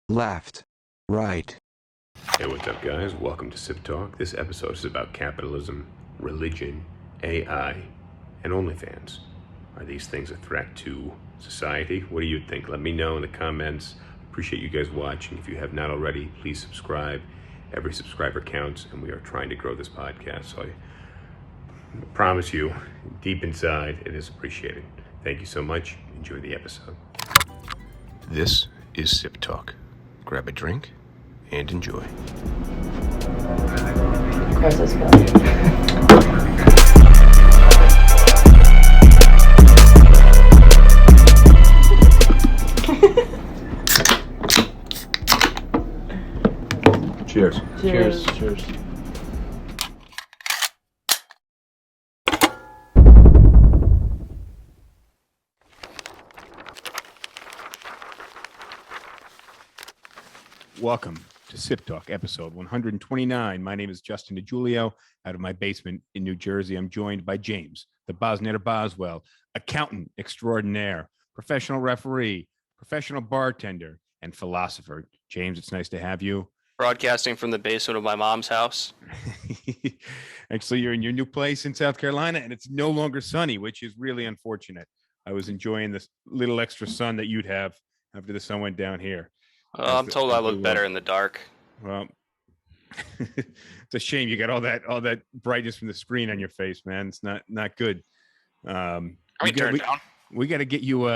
left, right. Hey, what's up, guys? Welcome to SipTalk. This episode is about capitalism, religion, AI, and OnlyFans. Are these things a threat to society? What do you think? Let me know in the comments. Appreciate you guys watching. If you have not already, please subscribe. Every subscriber counts, and we are trying to grow this podcast. So I promise you, deep inside, it is appreciated. Thank you so much. Enjoy the episode. This is SipTalk. Grab a drink and enjoy. Of course, let's go. Cheers. Cheers. Cheers. Welcome to Sip Talk, episode 129. My name is Justin DiGiulio, out of my basement in New Jersey. I'm joined by James, the Boswell, accountant extraordinaire, professional referee, professional bartender, and philosopher. James, it's nice to have you. Broadcasting from the basement of my mom's house. Actually, you're in your new place in South Carolina, and it's no longer sunny, which is really unfortunate. I was enjoying this little extra sun that you'd have after the sun went down here. I'm told I look better in the dark. Well, it's a shame you got all that brightness from the screen on your face, man. It's not good. Turn it down. We got to get you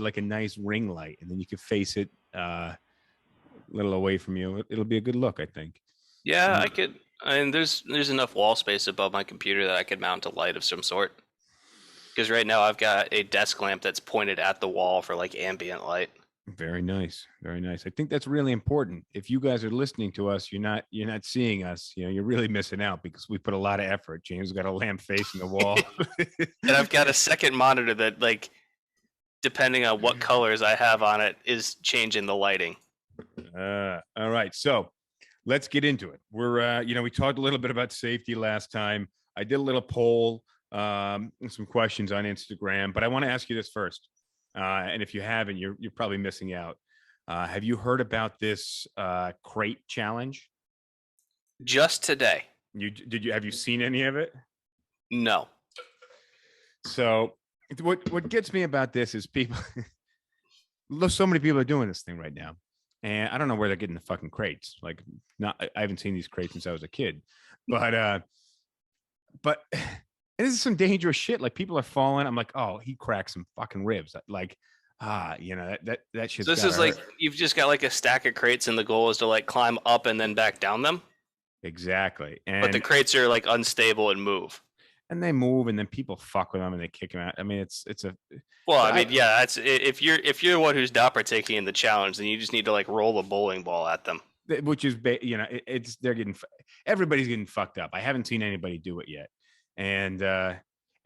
like a nice ring light, and then you can face it a little away from you. It'll be a good look, I think. Yeah, I could. I mean, there's enough wall space above my computer that I could mount a light of some sort. Because right now I've got a desk lamp that's pointed at the wall for like ambient light. Very nice. Very nice. I think that's really important. If you guys are listening to us, you're not seeing us, you're really missing out because we put a lot of effort. James got a lamp facing the wall. And I've got a second monitor that, like, depending on what colors I have on it, is changing the lighting. All right. So let's get into it. We're, we talked a little bit about safety last time. I did a little poll, and some questions on Instagram, but I want to ask you this first. And if you haven't, you're probably missing out. Have you heard about this crate challenge? Just today. Have you seen any of it? No. So what gets me about this is people. So many people are doing this thing right now, and I don't know where they're getting the fucking crates. Like, I haven't seen these crates since I was a kid, but this is some dangerous shit. Like, people are falling. I'm like, oh, he cracked some fucking ribs. Like, that shit's. So this is like you've just got like a stack of crates, and the goal is to like climb up and then back down them. Exactly. But the crates are like unstable and move. And they move, and then people fuck with them, and they kick them out. I mean, it's a. Well, I mean, yeah, that's if you're the one who's not partaking in the challenge, then you just need to like roll a bowling ball at them. Which is, everybody's getting fucked up. I haven't seen anybody do it yet. And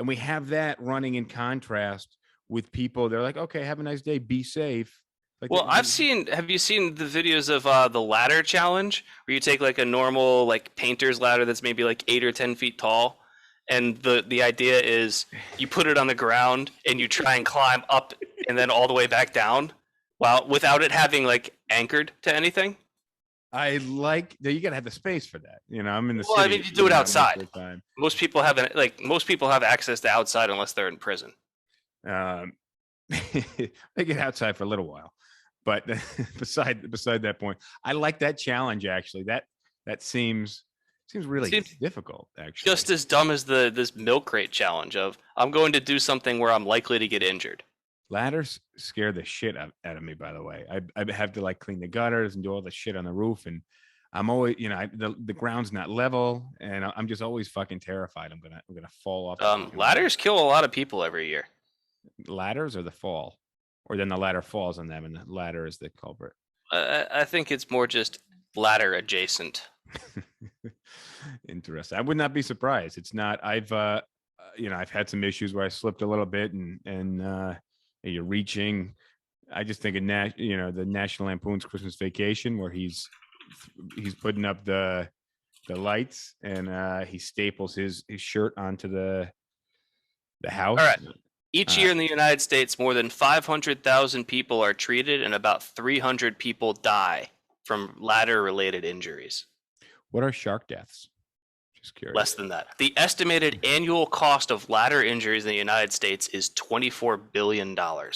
we have that running in contrast with people. They're like, okay, have a nice day, be safe. Like, well, have you seen the videos of the ladder challenge where you take like a normal like painter's ladder that's maybe like 8 or 10 feet tall, and the idea is you put it on the ground and you try and climb up and then all the way back down, without it having like anchored to anything. I like that. You gotta have the space for that. I'm in the city. Well, I mean, you do it outside. Most people have access to outside unless they're in prison. They get outside for a little while, but beside that point, I like that challenge. Actually, that seems really difficult. Actually, just as dumb as this milk crate challenge of I'm going to do something where I'm likely to get injured. Ladders scare the shit out of me, by the way. I have to like clean the gutters and do all the shit on the roof, and I'm always, the ground's not level, and I'm just always fucking terrified. I'm gonna fall off. Ladders kill a lot of people every year. Ladders or the fall, or then the ladder falls on them, and the ladder is the culprit. I think it's more just ladder adjacent. Interesting. I would not be surprised. It's not. I've had some issues where I slipped a little bit, and you're reaching. I just think of the National Lampoon's Christmas Vacation, where he's putting up the lights, and he staples his shirt onto the house. All right. Each year in the United States, more than 500,000 people are treated and about 300 people die from ladder-related injuries. What are shark deaths? Just curious. Less than that. The estimated annual cost of ladder injuries in the United States is $24 billion. Wow.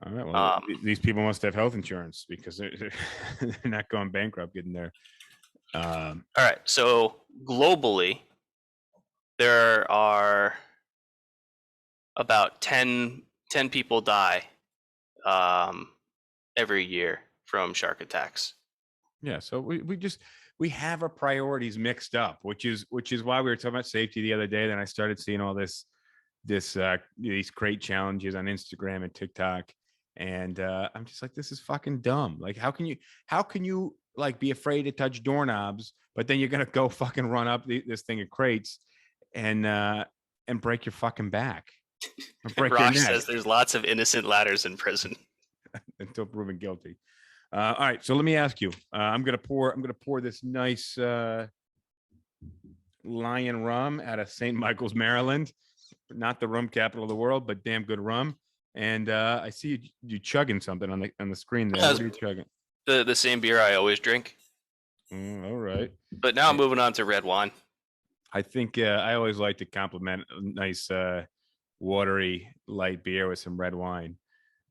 All right. Well, these people must have health insurance because they're not going bankrupt getting there. All right. So globally, there are about 10 people die every year from shark attacks. Yeah. So we have our priorities mixed up, which is why we were talking about safety the other day. Then I started seeing all these crate challenges on Instagram and TikTok. And I'm just like, this is fucking dumb. Like, how can you like be afraid to touch doorknobs, but then you're gonna go fucking run up this thing of crates and break your fucking back. Or break your Rosh neck says there's lots of innocent ladders in prison. until proven guilty. All right, so let me ask you. I'm gonna pour this nice Lion rum out of St. Michael's, Maryland. Not the rum capital of the world, but damn good rum. And I see you chugging something on the screen there. What are you chugging? The same beer I always drink. All right. But now I'm moving on to red wine. I think I always like to compliment a nice watery light beer with some red wine.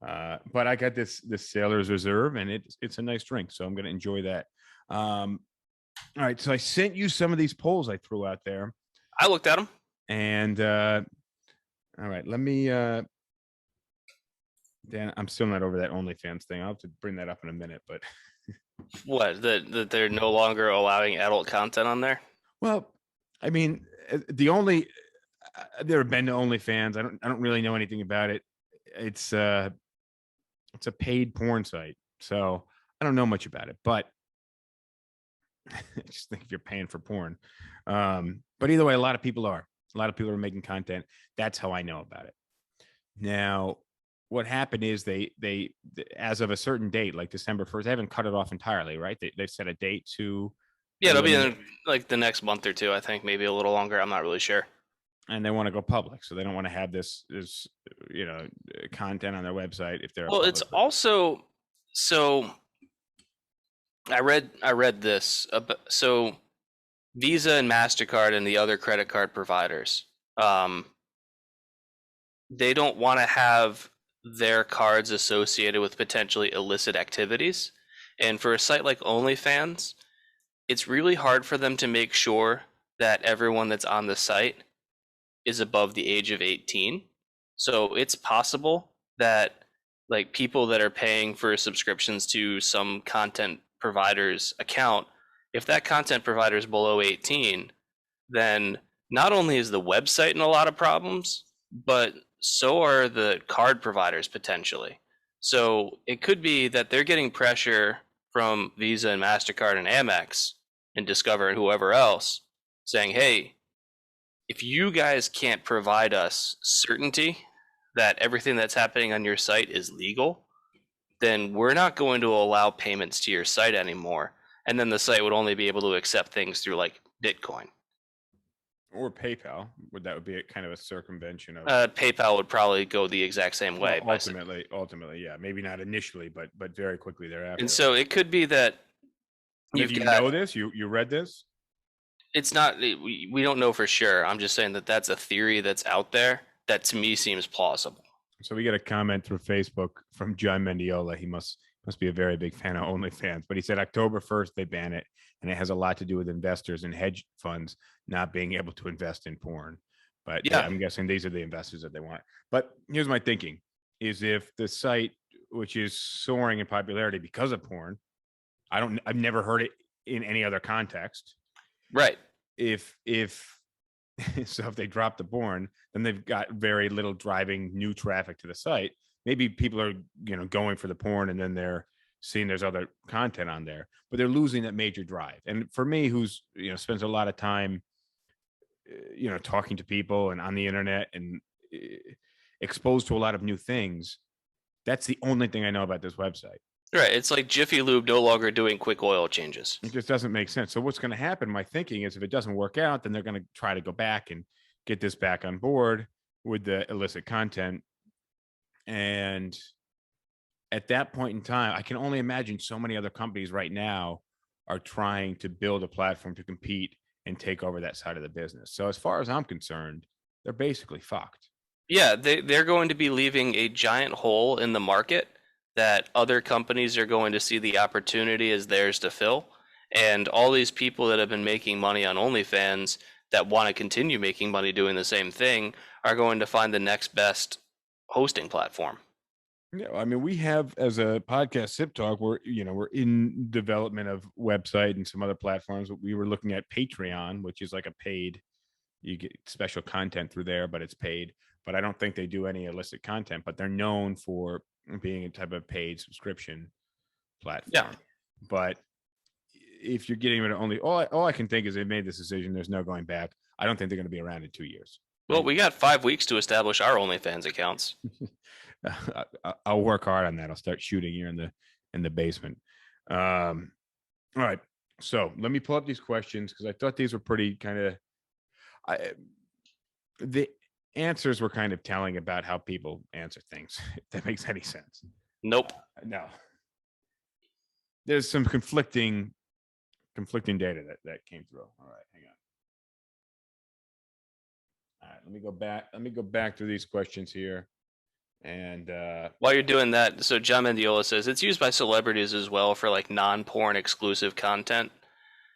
But I got this Sailor's Reserve, and it's a nice drink, so I'm going to enjoy that. All right, so I sent you some of these polls I threw out there. I looked at them. And all right, let me. Dan, I'm still not over that OnlyFans thing. I'll have to bring that up in a minute. But what? That they're no longer allowing adult content on there? Well, I mean, I've never been to OnlyFans. I don't really know anything about it. It's a paid porn site, so I don't know much about it. But I just think if you're paying for porn, but either way, a lot of people are making content. That's how I know about it. Now, what happened is they as of a certain date, like December 1st, they haven't cut it off entirely, right? They've set a date to. Yeah, it'll be in like the next month or two, I think, maybe a little longer. I'm not really sure. And they want to go public, so they don't want to have this content on their website if they're. Well, it's also so. I read this. So, Visa and MasterCard and the other credit card providers, they don't want to have their cards associated with potentially illicit activities. And for a site like OnlyFans, it's really hard for them to make sure that everyone that's on the site is above the age of 18. So it's possible that like people that are paying for subscriptions to some content provider's account, if that content provider is below 18, then not only is the website in a lot of problems, but so are the card providers potentially. So it could be that they're getting pressure from Visa and MasterCard and Amex and Discover and whoever else saying, hey, if you guys can't provide us certainty that everything that's happening on your site is legal, then we're not going to allow payments to your site anymore. And then the site would only be able to accept things through like Bitcoin. Or PayPal. That would be a kind of a circumvention of. PayPal would probably go the exact same way. Well, ultimately, yeah. Maybe not initially, but very quickly thereafter. And so it could be that if you know this, you read this. It's not. We don't know for sure. I'm just saying that that's a theory that's out there that to me seems plausible. So we got a comment through Facebook from John Mendiola. He must be a very big fan of OnlyFans, but he said October 1st they ban it, and it has a lot to do with investors and hedge funds not being able to invest in porn. But yeah, I'm guessing these are the investors that they want. But here's my thinking: is if the site, which is soaring in popularity because of porn, I've never heard it in any other context. Right. If so, if they drop the porn, then they've got very little driving new traffic to the site. Maybe people are, going for the porn and then they're seeing there's other content on there, but they're losing that major drive. And for me, who's, spends a lot of time, talking to people and on the internet and exposed to a lot of new things, that's the only thing I know about this website. Right. It's like Jiffy Lube no longer doing quick oil changes. It just doesn't make sense. So what's going to happen, my thinking is if it doesn't work out, then they're going to try to go back and get this back on board. with the illicit content. And at that point in time, I can only imagine so many other companies right now are trying to build a platform to compete and take over that side of the business. So as far as I'm concerned, they're basically fucked. Yeah, they're going to be leaving a giant hole in the market that other companies are going to see the opportunity as theirs to fill. And all these people that have been making money on OnlyFans that want to continue making money doing the same thing are going to find the next best hosting platform. Yeah, I mean, we have as a podcast, SipTalk, we're in development of website and some other platforms. We were looking at Patreon, which is like a paid, you get special content through there, but it's paid. But I don't think they do any illicit content, but they're known for being a type of paid subscription platform. Yeah. But if you're getting rid of only, all I can think is they made this decision. There's no going back. I don't think they're going to be around in 2 years. Well, we got 5 weeks to establish our OnlyFans accounts. I'll work hard on that. I'll start shooting here in the basement. All right. So let me pull up these questions because I thought these were pretty kind of. The answers were kind of telling about how people answer things. If that makes any sense. Nope. No. There's some conflicting data that came through. All right, hang on. All right, let me go back through these questions here. And while you're doing that, so John Mendiola says it's used by celebrities as well for like non-porn exclusive content.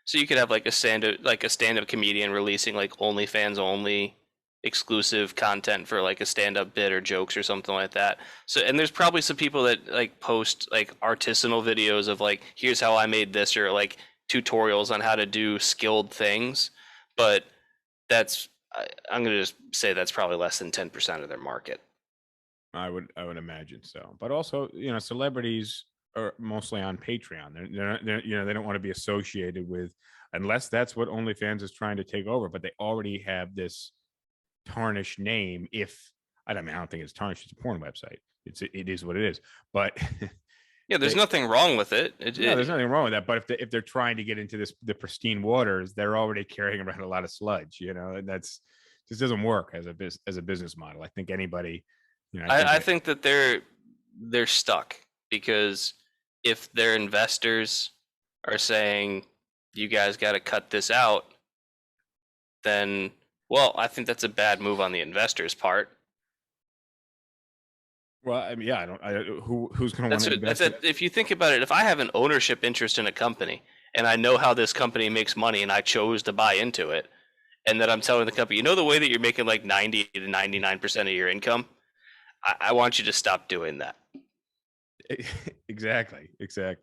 So you could have like a stand-up comedian releasing like OnlyFans only exclusive content for like a stand-up bit or jokes or something like that. So, and there's probably some people that like post like artisanal videos of like, here's how I made this, or like tutorials on how to do skilled things. But I'm going to just say that's probably less than 10% of their market. I would imagine so. But also, celebrities are mostly on Patreon. They're they don't want to be associated with, unless that's what OnlyFans is trying to take over. But they already have this tarnished name. I don't think it's tarnished. It's a porn website. It is what it is. But yeah, there's nothing wrong with it. There's nothing wrong with that. But if they're trying to get into the pristine waters, they're already carrying around a lot of sludge. And this doesn't work as a business model. I think anybody. I think that they're stuck because if their investors are saying you guys got to cut this out, then I think that's a bad move on the investors' part. Well, I mean, yeah, who's going to want to invest? If you think about it, if I have an ownership interest in a company and I know how this company makes money and I chose to buy into it, and then I'm telling the company, the way that you're making like 90 to 99% of your income, I want you to stop doing that. Exactly. It's just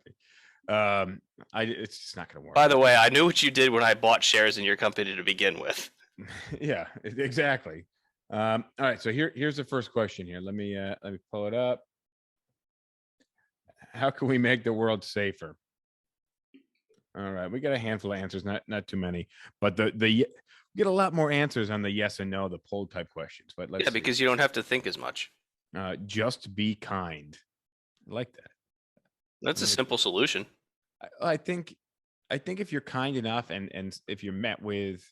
not going to work. By the way, I knew what you did when I bought shares in your company to begin with. Yeah, exactly. All right. So here's the first question here. Let me pull it up. How can we make the world safer? All right. We got a handful of answers, not too many, but we get a lot more answers on the yes and no, the poll type questions. But let's see. Because you don't have to think as much. Just be kind. I like that. That's a simple solution. I think if you're kind enough and if you're met with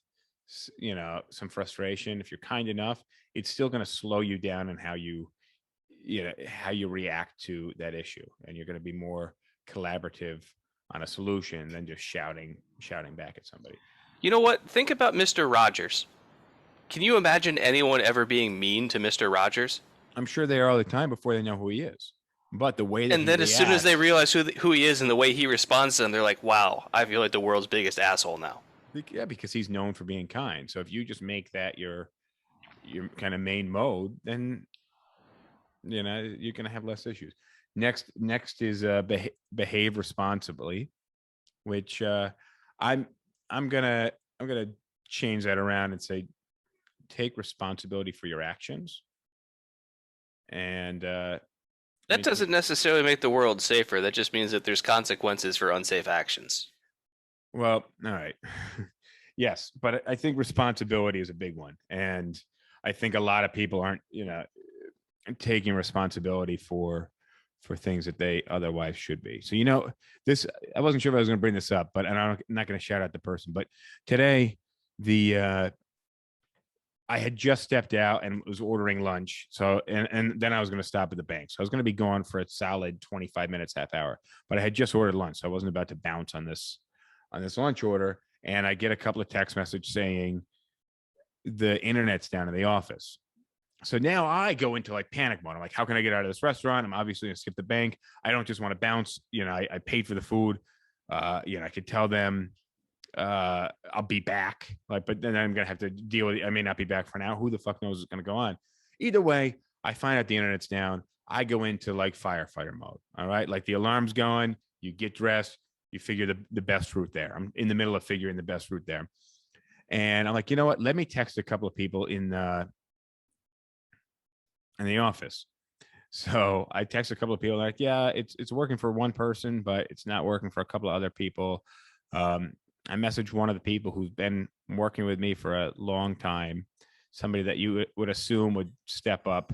some frustration, if you're kind enough, it's still going to slow you down in how you react to that issue, and you're going to be more collaborative on a solution than just shouting back at somebody. You know what? Think about Mr. Rogers. Can you imagine anyone ever being mean to Mr. Rogers? I'm sure they are all the time before they know who he is. But the way that and then as soon as they realize who he is and the way he responds to them, they're like, wow, I feel like the world's biggest asshole now. Yeah, because he's known for being kind. So if you just make that your kind of main mode, then you're going to have less issues. Next is behave responsibly, which I'm gonna change that around and say take responsibility for your actions. And that doesn't necessarily make the world safer. That just means that there's consequences for unsafe actions. Well, all right. Yes, but I think responsibility is a big one. And I think a lot of people aren't, taking responsibility for things that they otherwise should be. So, this, I wasn't sure if I was going to bring this up, but I'm not going to shout out the person. But today, the I had just stepped out and was ordering lunch. So, and then I was going to stop at the bank. So I was going to be gone for a solid 25 minutes, half hour, but I had just ordered lunch. So I wasn't about to bounce on this lunch order. And I get a couple of text messages saying the internet's down in the office. So now I go into like panic mode. I'm like, how can I get out of this restaurant? I'm obviously going to skip the bank. I don't just want to bounce. I paid for the food. I could tell them, I'll be back. But then I'm going to have to deal with it. I may not be back for now. Who the fuck knows what's going to go on? Either way, I find out the internet's down. I go into like firefighter mode. All right. Like the alarm's going, you get dressed, you figure the best route there. I'm in the middle of figuring the best route there. And I'm like, you know what? Let me text a couple of people in the office. So I text a couple of people like, yeah, it's working for one person, but it's not working for a couple of other people. I messaged one of the people who's been working with me for a long time, somebody that you would assume would step up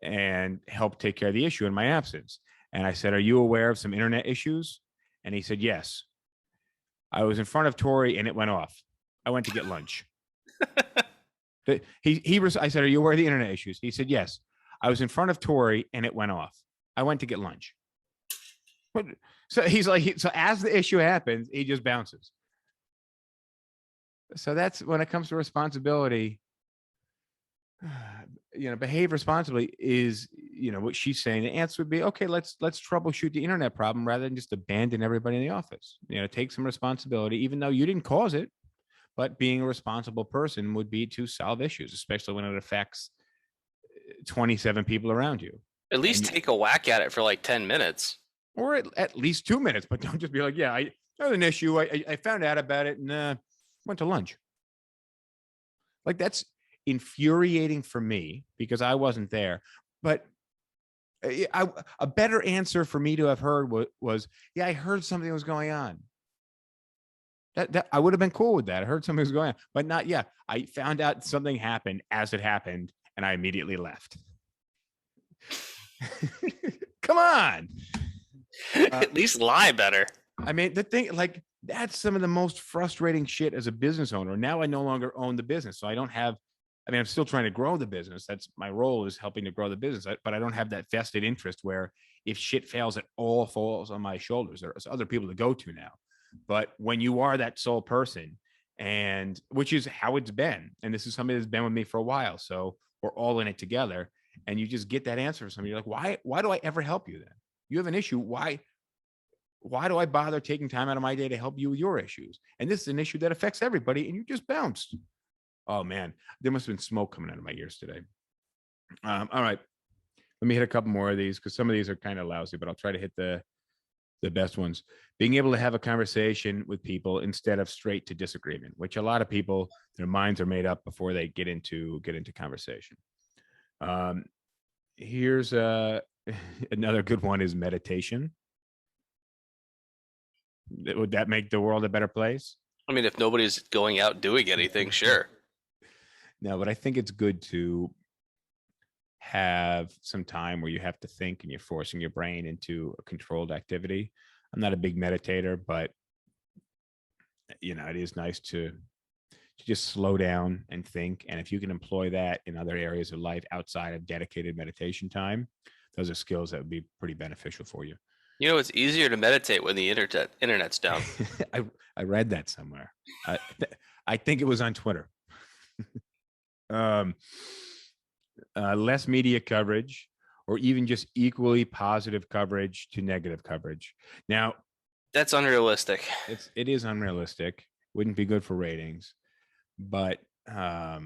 and help take care of the issue in my absence. And I said, are you aware of some internet issues? And he said, yes. I was in front of Tori and it went off. I went to get lunch. I said, are you aware of the internet issues? He said, yes. I was in front of Tori and it went off. I went to get lunch. So he's like, so as the issue happens, he just bounces. So that's when it comes to responsibility, behave responsibly is, what she's saying. The answer would be, okay, let's troubleshoot the internet problem rather than just abandon everybody in the office. Take some responsibility, even though you didn't cause it. But being a responsible person would be to solve issues, especially when it affects 27 people around you. At least take a whack at it for like 10 minutes. Or at least 2 minutes, but don't just be like, yeah, I had an issue. I found out about it and went to lunch. Like, that's infuriating for me because I wasn't there. But a better answer for me to have heard was, yeah, I heard something was going on. That I would have been cool with that. I heard something was going on, but not, yeah, I found out something happened as it happened and I immediately left. Come on. At least lie better. I mean, the thing, like, that's some of the most frustrating shit as a business owner. Now I no longer own the business. So I'm still trying to grow the business. That's my role, is helping to grow the business. But I don't have that vested interest where if shit fails, it all falls on my shoulders. There's other people to go to now. But when you are that sole person, and which is how it's been, and this is somebody that's been with me for a while, so we're all in it together, and you just get that answer from somebody, you're like, why do I ever help you then? You have an issue. Why do I bother taking time out of my day to help you with your issues? And this is an issue that affects everybody, and you just bounced. Oh man, there must have been smoke coming out of my ears today. All right, let me hit a couple more of these because some of these are kind of lousy, but I'll try to hit the best ones. Being able to have a conversation with people instead of straight to disagreement, which a lot of people, their minds are made up before they get into conversation. Here's another good one is meditation. Would that make the world a better place? I mean, if nobody's going out doing anything, sure. No, but I think it's good to have some time where you have to think and you're forcing your brain into a controlled activity. I'm not a big meditator, but it is nice to just slow down and think. And if you can employ that in other areas of life outside of dedicated meditation time, those are skills that would be pretty beneficial for you. It's easier to meditate when the internet's down. I read that somewhere. I think it was on Twitter. Less media coverage, or even just equally positive coverage to negative coverage. Now, that's unrealistic. It is unrealistic. Wouldn't be good for ratings, but yeah,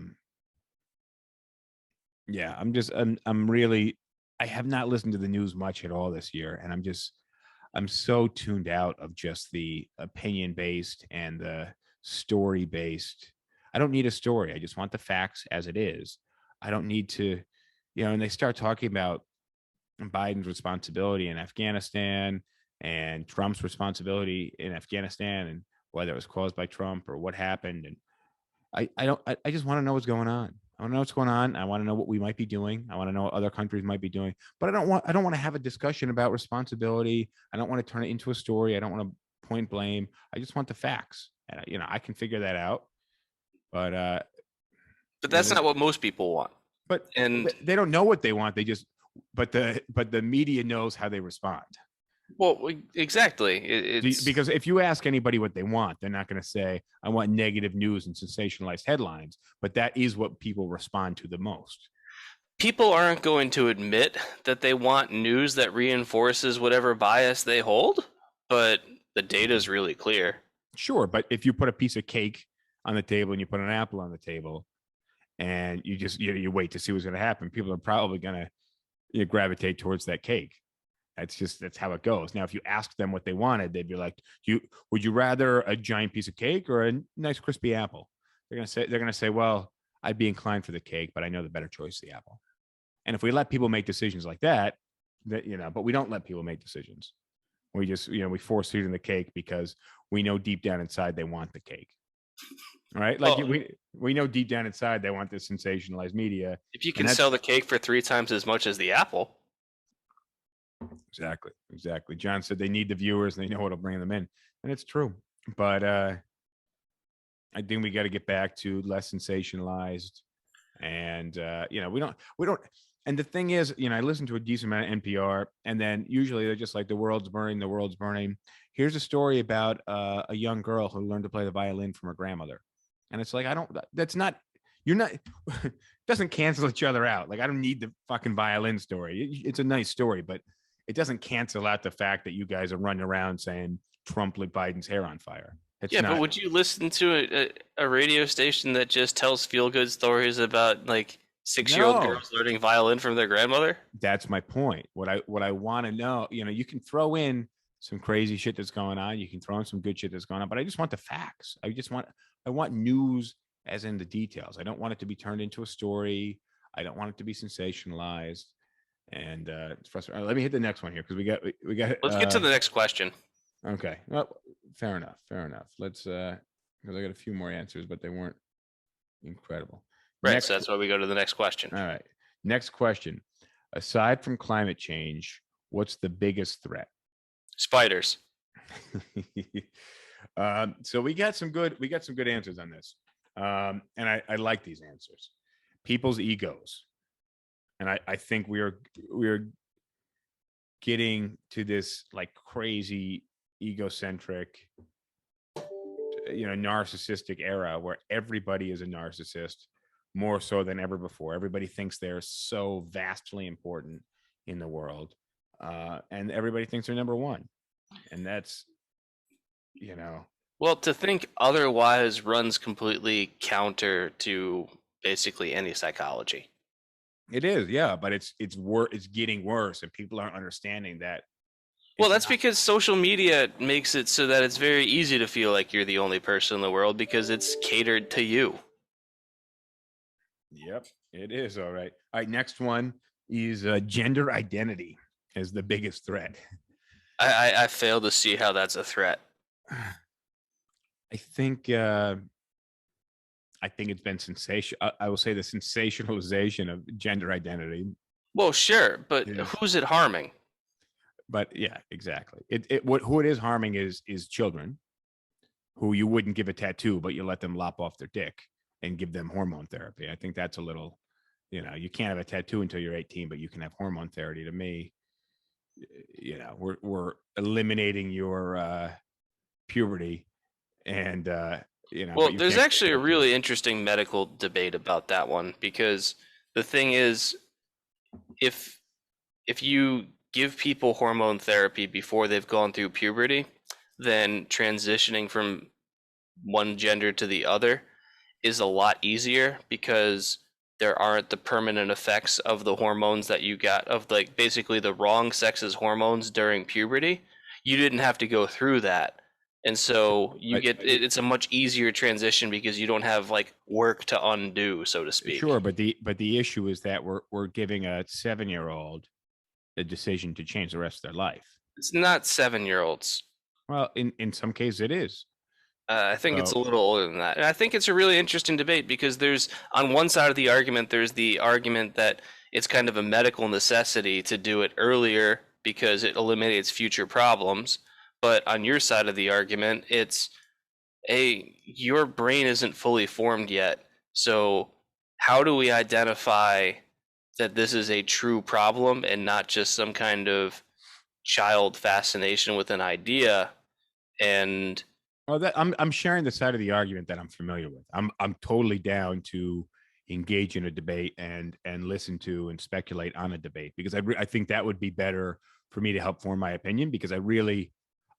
I'm really, I have not listened to the news much at all this year, and I'm so tuned out of just the opinion based and the story based. I don't need a story. I just want the facts as it is. I don't need to, and they start talking about Biden's responsibility in Afghanistan and Trump's responsibility in Afghanistan and whether it was caused by Trump or what happened. And I just want to know what's going on. I want to know what's going on. I want to know what we might be doing. I want to know what other countries might be doing, but I don't want to have a discussion about responsibility. I don't want to turn it into a story. I don't want to point blame. I just want the facts. And I can figure that out. But But that's not what most people want. But And they don't know what they want. They just, but the media knows how they respond. well, exactly. It's Because if you ask anybody what they want, they're not going to say, I want negative news and sensationalized headlines. But that is what people respond to the most. people aren't going to admit that they want news that reinforces whatever bias they hold, but the data is really clear. Sure, but if you put a piece of cake on the table and you put an apple on the table, and you just you wait to see what's going to happen, people are probably going to gravitate towards that cake. That's how it goes. Now, if you ask them what they wanted, they'd be like, would you rather a giant piece of cake or a nice crispy apple? They're gonna say, well, I'd be inclined for the cake, but I know the better choice is the apple. And if we let people make decisions like that, but we don't let people make decisions. We just, we force feed them the cake because we know deep down inside they want the cake. Right? Like we know deep down inside they want this sensationalized media. If you can sell the cake for 3 times as much as the apple. Exactly. John said they need the viewers and they know what'll bring them in. And it's true. But I think we got to get back to less sensationalized. And we don't. And the thing is, I listen to a decent amount of NPR, and then usually they're just like, the world's burning. Here's a story about a young girl who learned to play the violin from her grandmother. And it's like, doesn't cancel each other out. Like, I don't need the fucking violin story. It's a nice story, but it doesn't cancel out the fact that you guys are running around saying Trump lit Biden's hair on fire. But would you listen to a radio station that just tells feel-good stories about like 6-year-old girls learning violin from their grandmother? That's my point. What I want to know, you can throw in some crazy shit that's going on. You can throw in some good shit that's going on, but I just want the facts. I want news as in the details. I don't want it to be turned into a story. I don't want it to be sensationalized. And it's frustrating. Let me hit the next one here because we got. Let's get to the next question. Okay. Well, fair enough. Let's because I got a few more answers, but they weren't incredible. Right. So that's why we go to the next question. All right. Next question. Aside from climate change, what's the biggest threat? Spiders. So we got some good answers on this. And I like these answers. People's egos. And I think we're getting to this like crazy egocentric, narcissistic era where everybody is a narcissist more so than ever before. Everybody thinks they're so vastly important in the world. And everybody thinks they're number one. And that's, Well, to think otherwise runs completely counter to basically any psychology. It is, yeah, but it's getting worse, and people aren't understanding that. Well, that's because social media makes it so that it's very easy to feel like you're the only person in the world because it's catered to you. Yep, it is. All right. Next one is gender identity is the biggest threat. I fail to see how that's a threat. I think it's been I will say the sensationalization of gender identity. Well, sure, but who's it harming? But yeah, exactly. Who it is harming is children who you wouldn't give a tattoo, but you let them lop off their dick and give them hormone therapy. I think that's a little, you can't have a tattoo until you're 18, but you can have hormone therapy. To me, we're eliminating your puberty and well, there's actually a really interesting medical debate about that one, because the thing is, if you give people hormone therapy before they've gone through puberty, then transitioning from one gender to the other is a lot easier because there aren't the permanent effects of the hormones that you got, of like basically the wrong sex's hormones during puberty. You didn't have to go through that. And so it's a much easier transition because you don't have like work to undo, so to speak. Sure, but the issue is that we're giving a 7-year-old the decision to change the rest of their life. It's not 7-year-olds. Well, in some cases it is. I think it's a little older than that. And I think it's a really interesting debate because there's, on one side of the argument, there's the argument that it's kind of a medical necessity to do it earlier because it eliminates future problems. But on your side of the argument, it's your brain isn't fully formed yet. So how do we identify that this is a true problem and not just some kind of child fascination with an idea? And Well, that I'm sharing the side of the argument that I'm familiar with. I'm totally down to engage in a debate and listen to and speculate on a debate, because I think that would be better for me to help form my opinion, because I don't know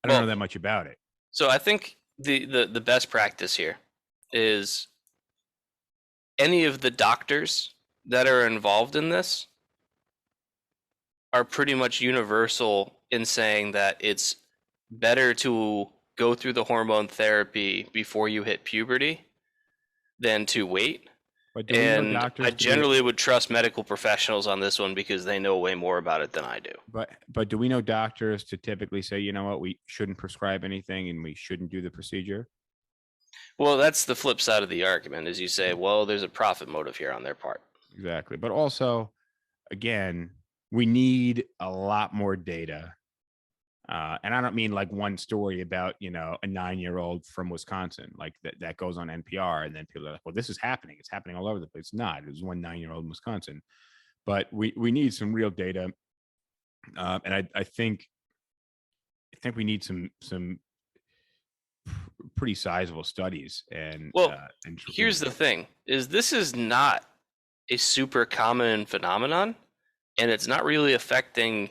well, that much about it. so I think the best practice here is any of the doctors that are involved in this are pretty much universal in saying that it's better to go through the hormone therapy before you hit puberty than to wait. But do we know And I doctors to be generally would trust medical professionals on this one because they know way more about it than I do. but do we know doctors to typically say, you know what, we shouldn't prescribe anything and we shouldn't do the procedure? Well, that's the flip side of the argument, is you say, well, there's a profit motive here on their part. Exactly. But also, again, we need a lot more data. And I don't mean like one story about, a 9-year-old from Wisconsin, like that goes on NPR. And then people are like, well, this is happening. It's happening all over the place. It's not. It was one 9-year-old in Wisconsin. But we need some real data. And I think we need some pretty sizable studies. And Well, here's the thing, is this is not a super common phenomenon, and it's not really affecting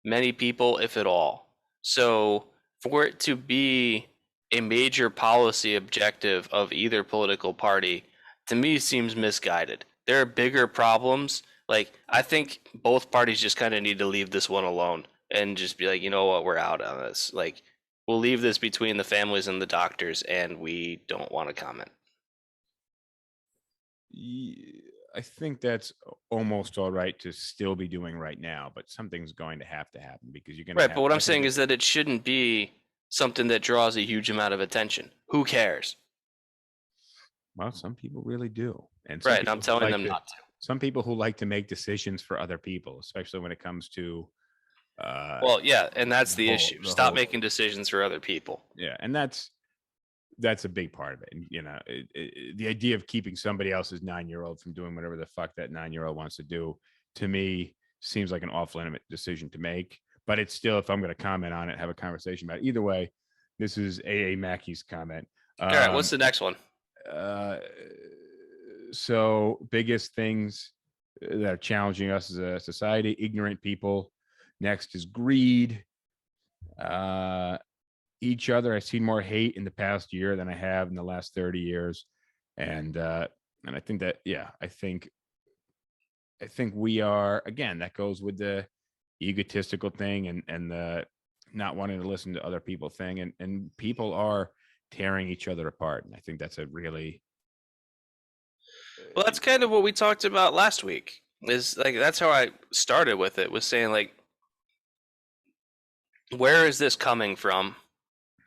many people, if at all. So for it to be a major policy objective of either political party, to me seems misguided. There are bigger problems. Like, I think both parties just kind of need to leave this one alone and just be like, you know what, we're out on this. Like, we'll leave this between the families and the doctors, and we don't want to comment. I think that's almost all right to still be doing right now, but something's going to happen because you're going to Right, but what I'm saying is that it shouldn't be something that draws a huge amount of attention. Who cares? Well, some people really do. And Right, I'm telling them not to. Some people who like to make decisions for other people, especially when it comes to Well, yeah, and that's the issue. Stop making decisions for other people. Yeah, and that's a big part of it. And the idea of keeping somebody else's 9-year-old from doing whatever the fuck that 9-year-old wants to do, to me, seems like an off-limit decision to make. But it's still, if I'm going to comment on it, have a conversation about it. Either way, this is A.A. Mackey's comment. All right, what's the next one? So biggest things that are challenging us as a society: ignorant people. Next is greed. Each other. I've seen more hate in the past year than I have in the last 30 years. And I think that, I think we are, again, that goes with the egotistical thing and the not wanting to listen to other people thing. And people are tearing each other apart. And I think that's a really, well, that's kind of what we talked about last week. Is like, that's how I started with it, was saying, like, where is this coming from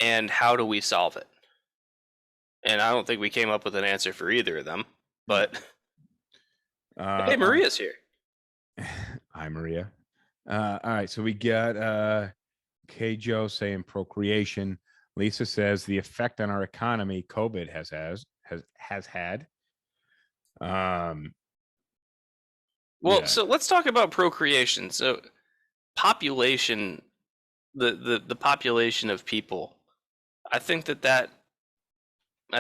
and how do we solve it? And I don't think we came up with an answer for either of them, but hey, Maria's here. Hi, Maria. All right, so we got K. Joe saying procreation. Lisa says the effect on our economy COVID has had. Well, so let's talk about procreation. So population, the population of people, I think I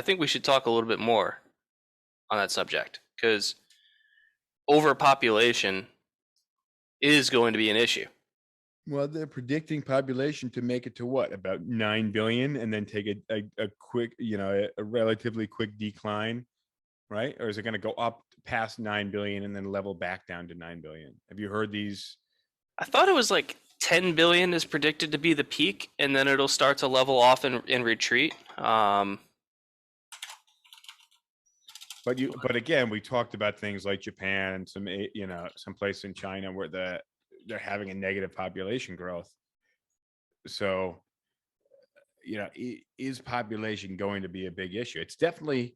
think we should talk a little bit more on that subject, because overpopulation is going to be an issue. Well, they're predicting population to make it to what, about 9 billion, and then take a quick, a relatively quick decline, right? Or is it going to go up past 9 billion and then level back down to 9 billion? Have you heard these? I thought it was like 10 billion is predicted to be the peak, and then it'll start to level off and retreat. But again, we talked about things like Japan and some place in China where they're having a negative population growth. So, is population going to be a big issue? It definitely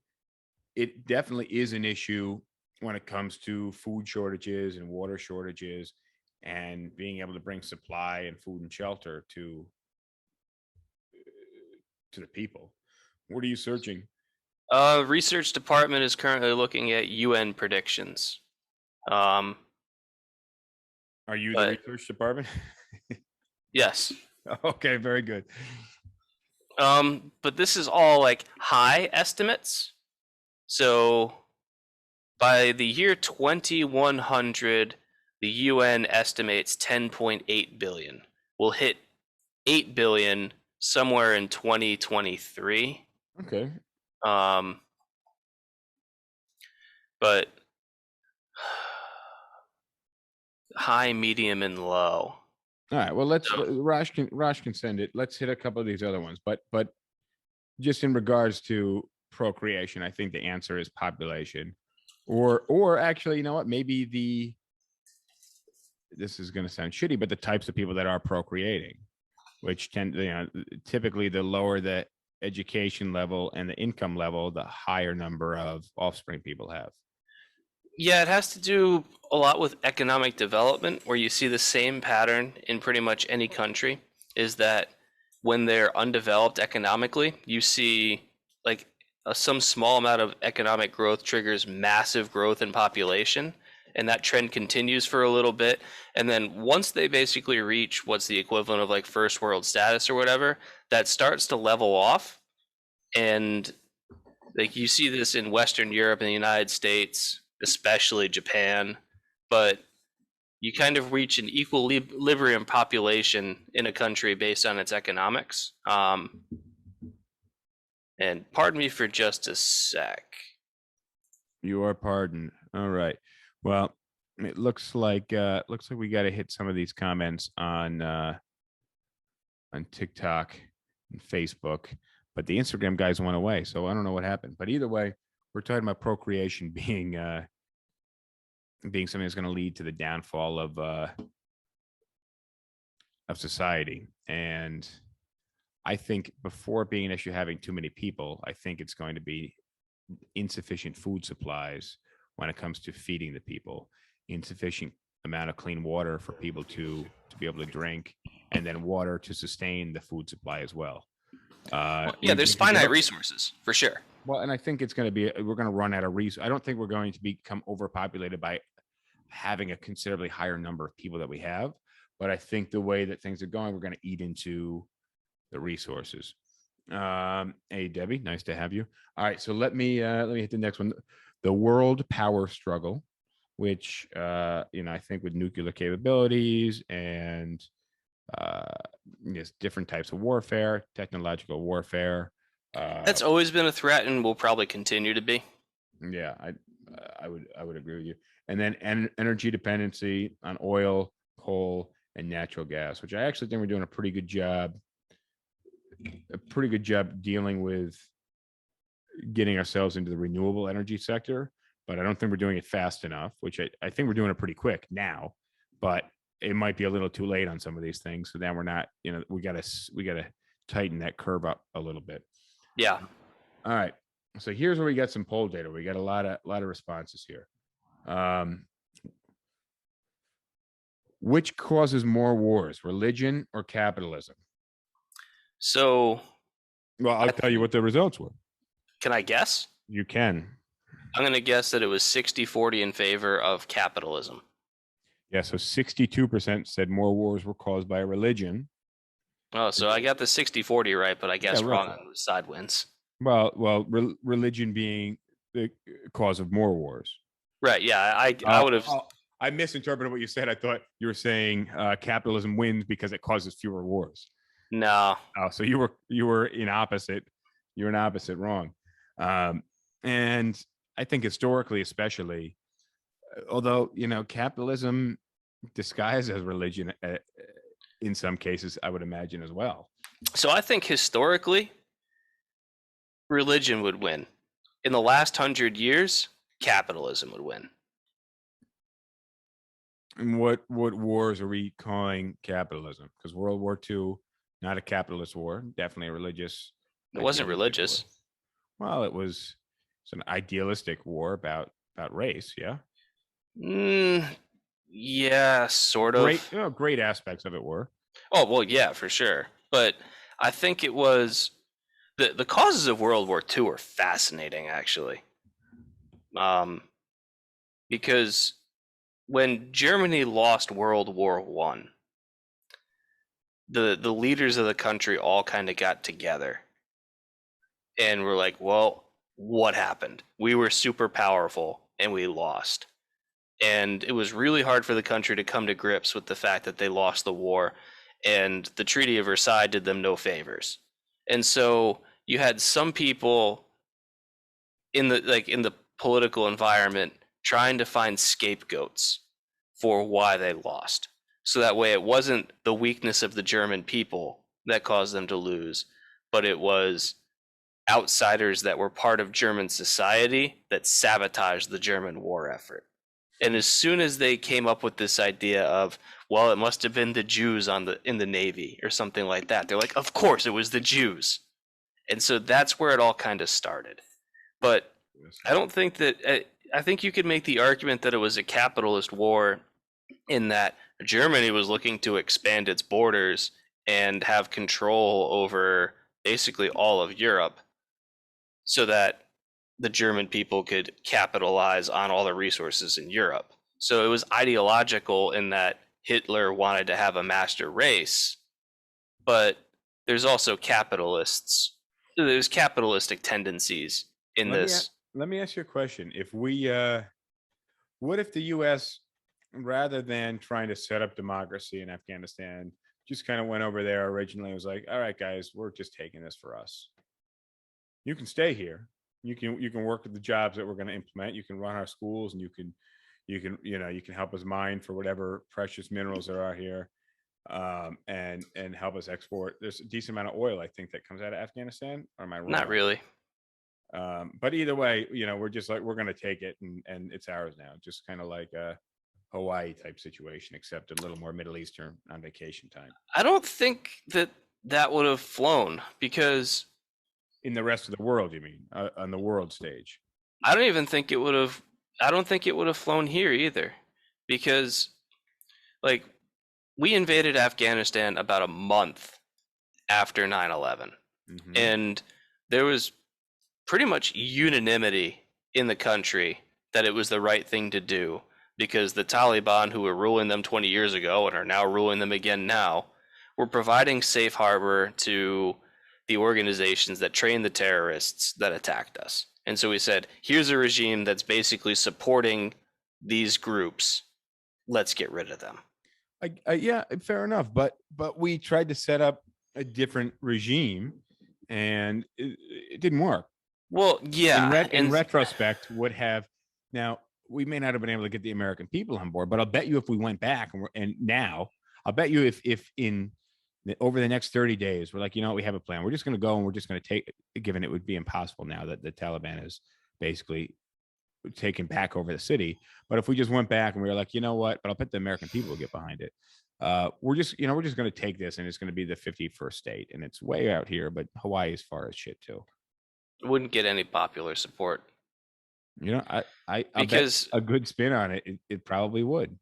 is an issue when it comes to food shortages and water shortages and being able to bring supply and food and shelter to the people. What are you searching? Research department is currently looking at UN predictions. Are you the But- research department? Yes. Okay, very good. But this is all like high estimates. So by the year 2100, the UN estimates 10.8 billion. We'll hit 8 billion somewhere in 2023. Okay. But high, medium, and low. All right. Well, let's So- Raj can send it. Let's hit a couple of these other ones. But just in regards to procreation, I think the answer is population, or actually, you know what? Maybe this is going to sound shitty, but the types of people that are procreating, which tend, typically the lower the education level and the income level, the higher number of offspring people have. Yeah, it has to do a lot with economic development, where you see the same pattern in pretty much any country, is that when they're undeveloped economically, you see like some small amount of economic growth triggers massive growth in population, and that trend continues for a little bit. And then once they basically reach what's the equivalent of like first world status or whatever, that starts to level off. And like you see this in Western Europe and the United States, especially Japan, but you kind of reach an equilibrium population in a country based on its economics. And pardon me for just a sec. You are pardoned. All right. Well, it looks like we got to hit some of these comments on TikTok and Facebook, but the Instagram guys went away, so I don't know what happened. But either way, we're talking about procreation being something that's going to lead to the downfall of society. And I think before being an issue having too many people, I think it's going to be insufficient food supplies when it comes to feeding the people, insufficient amount of clean water for people to be able to drink, and then water to sustain the food supply as well. Yeah, there's finite resources for sure. Well, and I think it's going to be, we're going to run out of resources. I don't think we're going to become overpopulated by having a considerably higher number of people that we have. But I think the way that things are going, we're going to eat into the resources. Hey, Debbie, nice to have you. All right, so let me hit the next one. The world power struggle, which, I think with nuclear capabilities and different types of warfare, technological warfare. That's always been a threat and will probably continue to be. Yeah, I would agree with you. And then energy dependency on oil, coal, and natural gas, which I actually think we're doing a pretty good job dealing with getting ourselves into the renewable energy sector. But I don't think we're doing it fast enough, which I think we're doing it pretty quick now, but it might be a little too late on some of these things. So then we're not, we gotta tighten that curve up a little bit. Yeah. All right. So here's where we got some poll data. We got a lot of responses here. Which causes more wars, religion or capitalism? So, Well, I'll tell you what the results were. can I guess? You can. I'm going to guess that it was 60-40 in favor of capitalism. Yeah, so 62% said more wars were caused by religion. Oh, so I got the 60-40 right, but I guess Yeah, wrong roughly. on the side wins. Well, religion being the cause of more wars. Right, yeah, I would have... I misinterpreted what you said. I thought you were saying capitalism wins because it causes fewer wars. No. Oh, so you were in opposite. You're an opposite wrong. And I think historically, especially, although capitalism disguised as religion in some cases, I would imagine as well. So I think historically, religion would win. In the last 100 years, capitalism would win. And what wars are we calling capitalism? Because World War II, not a capitalist war, definitely a religious. It wasn't religious. War. Well, it's an idealistic war about race. Yeah. Yeah, sort of. Great aspects of it were. Oh, well, yeah, for sure. But I think it was the causes of World War II are fascinating, actually, because when Germany lost World War I, the leaders of the country all kind of got together and were like, well, what happened? We were super powerful and we lost. And it was really hard for the country to come to grips with the fact that they lost the war, and the Treaty of Versailles did them no favors. And so you had some people in the political environment trying to find scapegoats for why they lost. So that way it wasn't the weakness of the German people that caused them to lose, but it was outsiders that were part of German society that sabotaged the German war effort. And as soon as they came up with this idea of, well, it must have been the Jews in the Navy or something like that, they're like, of course it was the Jews. And so that's where it all kind of started. But I don't think that, I think you could make the argument that it was a capitalist war in that Germany was looking to expand its borders and have control over basically all of Europe so that the German people could capitalize on all the resources in Europe. So it was ideological in that Hitler wanted to have a master race, but there's also capitalists. There's capitalistic tendencies in this. Let me ask you a question. If we, what if the U.S., rather than trying to set up democracy in Afghanistan, just kind of went over there originally and was like, all right, guys, we're just taking this for us. You can stay here. You can work with the jobs that we're going to implement. You can run our schools, and you can help us mine for whatever precious minerals there are here, and help us export. There's a decent amount of oil, I think, that comes out of Afghanistan. Or am I wrong? Not really. But either way, we're just like, we're going to take it, and it's ours now. Just kind of like a Hawaii type situation, except a little more Middle Eastern on vacation time. I don't think that would have flown, because in the rest of the world, you mean, on the world stage? I don't think it would have flown here either, because like we invaded Afghanistan about a month after 9/11, and there was pretty much unanimity in the country that it was the right thing to do, because the Taliban, who were ruling them 20 years ago and are now ruling them again now, were providing safe harbor to the organizations that trained the terrorists that attacked us. And so we said, here's a regime that's basically supporting these groups. Let's get rid of them. Yeah, fair enough. But we tried to set up a different regime, and it didn't work. Well, yeah. In retrospect, would have. Now, we may not have been able to get the American people on board, but I'll bet you if we went back and now, I'll bet you if in over the next 30 days, we're like, we have a plan. We're just going to go and we're just going to take, given it would be impossible now that the Taliban is basically taken back over the city. But if we just went back and we were like, you know what, but I'll bet the American people will get behind it. We're just going to take this, and it's going to be the 51st state, and it's way out here, but Hawaii is far as shit too. Wouldn't get any popular support. I because bet a good spin on it, it probably would.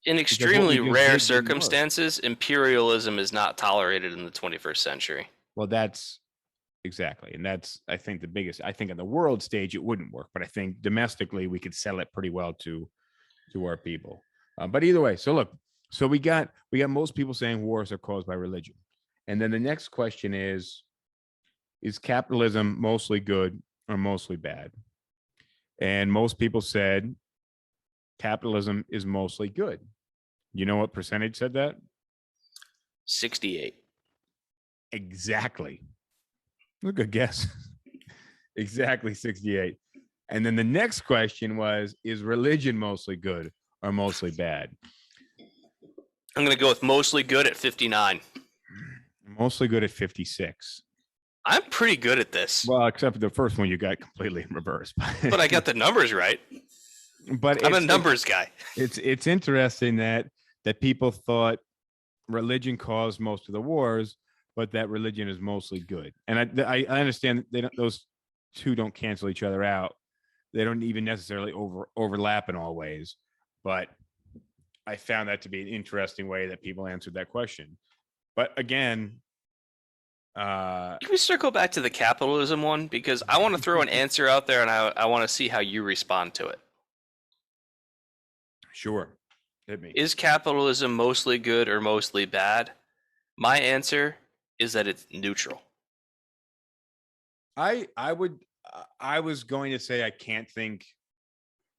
In extremely rare circumstances, imperialism is not tolerated in the 21st century. Well, that's exactly. And that's, I think, the biggest. I think on the world stage, it wouldn't work. But I think domestically, we could sell it pretty well to our people. But either way, so look, so we got most people saying wars are caused by religion. And then the next question is capitalism mostly good or mostly bad? And most people said capitalism is mostly good. You know what percentage said that? 68. Exactly. Good guess. Exactly 68. And then the next question was, is religion mostly good or mostly bad? I'm going to go with mostly good at 59. Mostly good at 56. I'm pretty good at this. Well, except for the first one you got completely in reverse. But I got the numbers right. But I'm a numbers guy. It's interesting that people thought religion caused most of the wars, but that religion is mostly good. And I understand those two don't cancel each other out. They don't even necessarily overlap in all ways. But I found that to be an interesting way that people answered that question. But again, Can we circle back to the capitalism one? Because I want to throw an answer out there, and I want to see how you respond to it. Sure. Hit me. Is capitalism mostly good or mostly bad? My answer is that it's neutral. I was going to say I can't think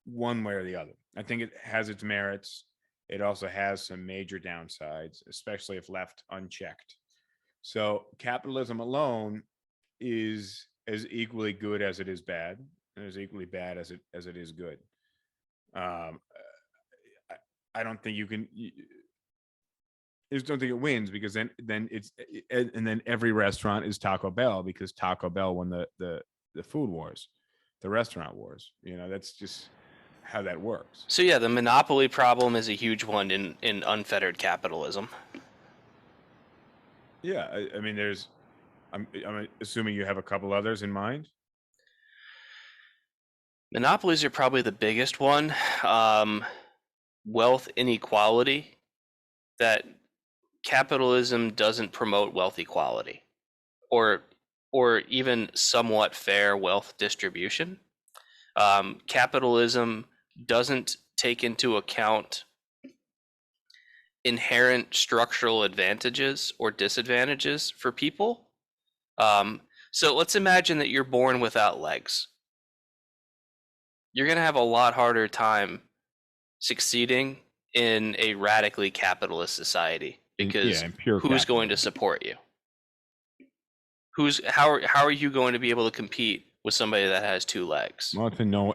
one way or the other. I think it has its merits. It also has some major downsides, especially if left unchecked. So capitalism alone is as equally good as it is bad, and as equally bad as it is good. Um, I don't think you can. I just don't think it wins, because then it's, and then every restaurant is Taco Bell, because Taco Bell won the food wars, the restaurant wars. That's just how that works. So yeah, the monopoly problem is a huge one in unfettered capitalism. Yeah, I mean, I'm assuming you have a couple others in mind. Monopolies are probably the biggest one. Wealth inequality, that capitalism doesn't promote wealth equality or even somewhat fair wealth distribution. Capitalism doesn't take into account inherent structural advantages or disadvantages for people. So let's imagine that you're born without legs. You're going to have a lot harder time succeeding in a radically capitalist society, because who's going to support you? How are you going to be able to compete with somebody that has two legs? Well,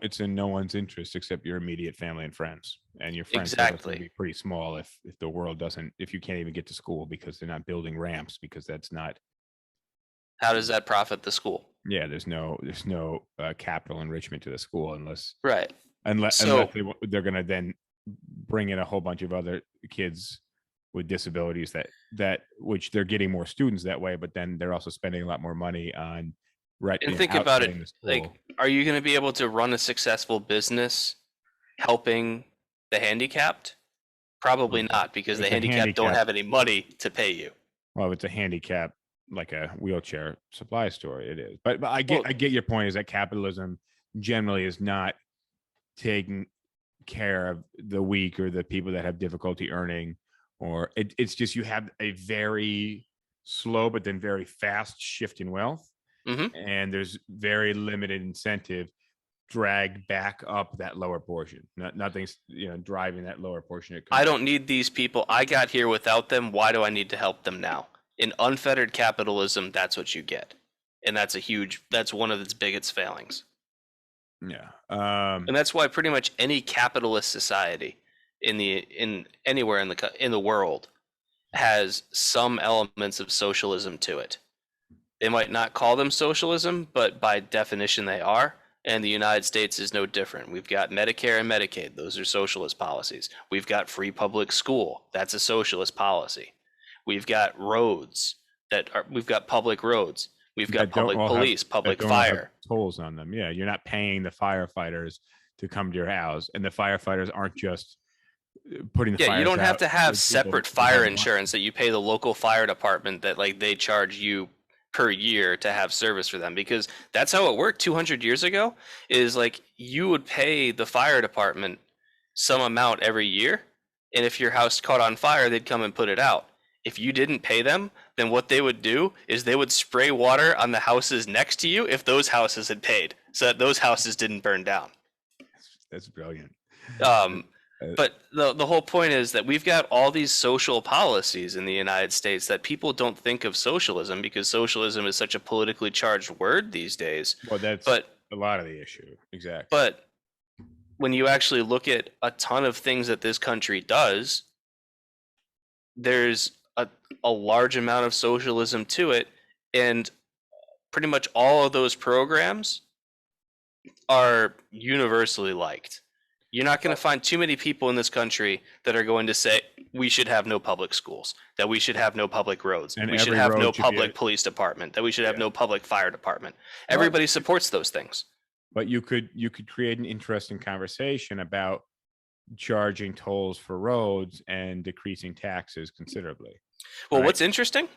it's in no one's interest except your immediate family and friends, and your friends are going to be pretty small if the world doesn't, if you can't even get to school because they're not building ramps, because that's not. How does that profit the school? Yeah, there's no capital enrichment to the school unless unless they're going to then bring in a whole bunch of other kids with disabilities that which they're getting more students that way, but then they're also spending a lot more money on and think about it, like, are you going to be able to run a successful business helping the handicapped? Probably not, because the handicapped don't have any money to pay you. Well, if it's a handicap, like a wheelchair supply store, it is. But I get your point, is that capitalism generally is not taking care of the weak or the people that have difficulty earning, or it's just you have a very slow but then very fast shift in wealth, and there's very limited incentive drag back up that lower portion. Nothing's driving that lower portion. I don't need these people. I got here without them. Why do I need to help them now? In unfettered capitalism, that's what you get, and that's one of its biggest failings. Yeah, and that's why pretty much any capitalist society anywhere in the world has some elements of socialism to it. They might not call them socialism, but by definition they are. And the United States is no different. We've got Medicare and Medicaid. Those are socialist policies. We've got free public school. That's a socialist policy. We've got roads we've got public roads. We've got public police, public fire. Tolls on them. Yeah, you're not paying the firefighters to come to your house, and the firefighters aren't just putting the fires out. You don't have to have separate fire insurance that you pay the local fire department that they charge you per year to have service for them, because that's how it worked 200 years ago. Is you would pay the fire department some amount every year, and if your house caught on fire, they'd come and put it out. If you didn't pay them, then what they would do is they would spray water on the houses next to you if those houses had paid, so that those houses didn't burn down. That's brilliant. But the whole point is that we've got all these social policies in the United States that people don't think of socialism, because socialism is such a politically charged word these days. Well, that's a lot of the issue. Exactly. But when you actually look at a ton of things that this country does, there's a large amount of socialism to it, and pretty much all of those programs are universally liked. You're not going to find too many people in this country that are going to say we should have no public schools, that we should have no public roads, and we should have no public police department, that we should have no public fire department. Everybody supports those things. But you could create an interesting conversation about charging tolls for roads and decreasing taxes considerably. Well, what's interesting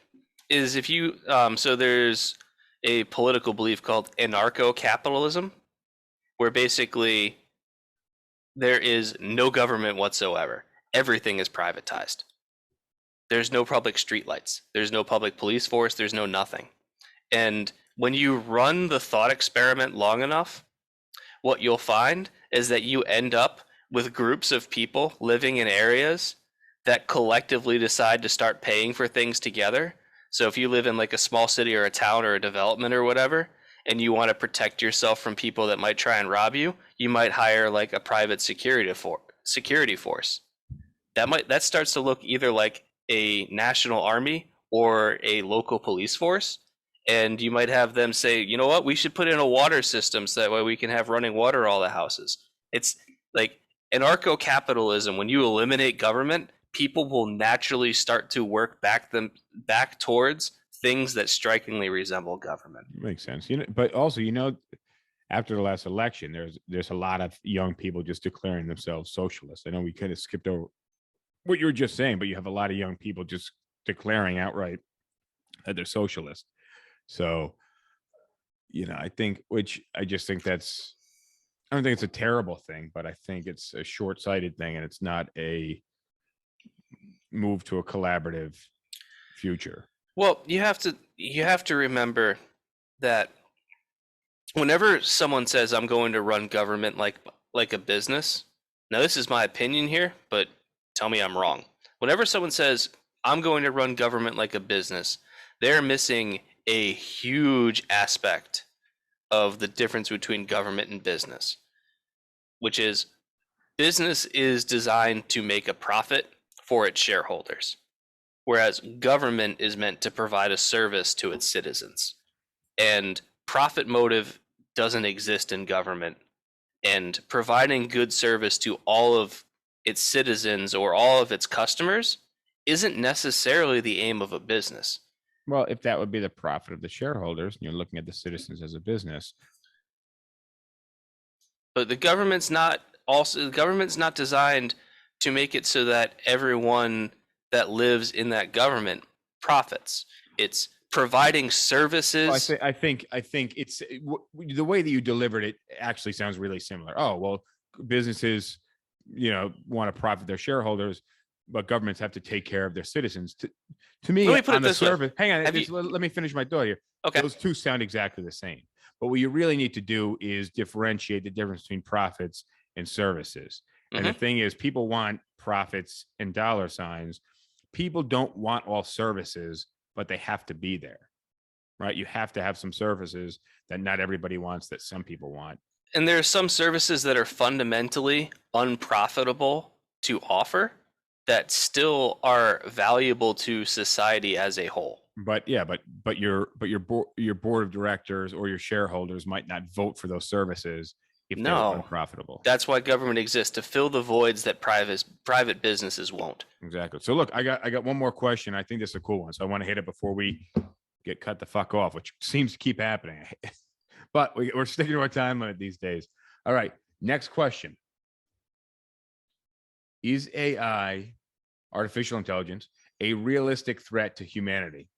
is if you so there's a political belief called anarcho-capitalism, where basically there is no government whatsoever. Everything is privatized. There's no public streetlights. There's no public police force. There's no nothing. And when you run the thought experiment long enough, what you'll find is that you end up with groups of people living in areas that collectively decide to start paying for things together. So if you live in like a small city or a town or a development or whatever, and you want to protect yourself from people that might try and rob you, you might hire like a private security force. That starts to look either like a national army or a local police force. And you might have them say, you know what, we should put in a water system so that way we can have running water all the houses. It's like anarcho-capitalism. When you eliminate government, people will naturally start to work back towards things that strikingly resemble government. Makes sense. But also, after the last election, there's a lot of young people just declaring themselves socialists. I know we kind of skipped over what you were just saying, but you have a lot of young people just declaring outright that they're socialist. So, I think I don't think it's a terrible thing, but I think it's a short-sighted thing, and it's not a move to a collaborative future. Well, you have to remember that whenever someone says I'm going to run government like a business, now this is my opinion here, but tell me I'm wrong. Whenever someone says I'm going to run government like a business, they're missing a huge aspect of the difference between government and business, which is business is designed to make a profit for its shareholders, whereas government is meant to provide a service to its citizens. And profit motive doesn't exist in government. And providing good service to all of its citizens or all of its customers isn't necessarily the aim of a business. Well, if that would be the profit of the shareholders, and you're looking at the citizens as a business. But the government's not designed to make it so that everyone that lives in that government profits. It's providing services. Well, I think it's the way that you delivered it actually sounds really similar. Oh, well, businesses, want to profit their shareholders, but governments have to take care of their citizens. To me, let me put on it the this surface, way. hang on, let me finish my thought here. Okay. Those two sound exactly the same. But what you really need to do is differentiate the difference between profits and services. And the thing is, people want profits and dollar signs. People don't want all services, but they have to be there, right? You have to have some services that not everybody wants, that some people want. And there are some services that are fundamentally unprofitable to offer that still are valuable to society as a whole. But your board of directors or your shareholders might not vote for those services if they're unprofitable. That's why government exists, to fill the voids that private businesses won't. Exactly. So look, I got one more question. I think this is a cool one, so I want to hit it before we get cut the fuck off, which seems to keep happening. But we're sticking to our time limit these days. All right, next question. Is AI, artificial intelligence, a realistic threat to humanity?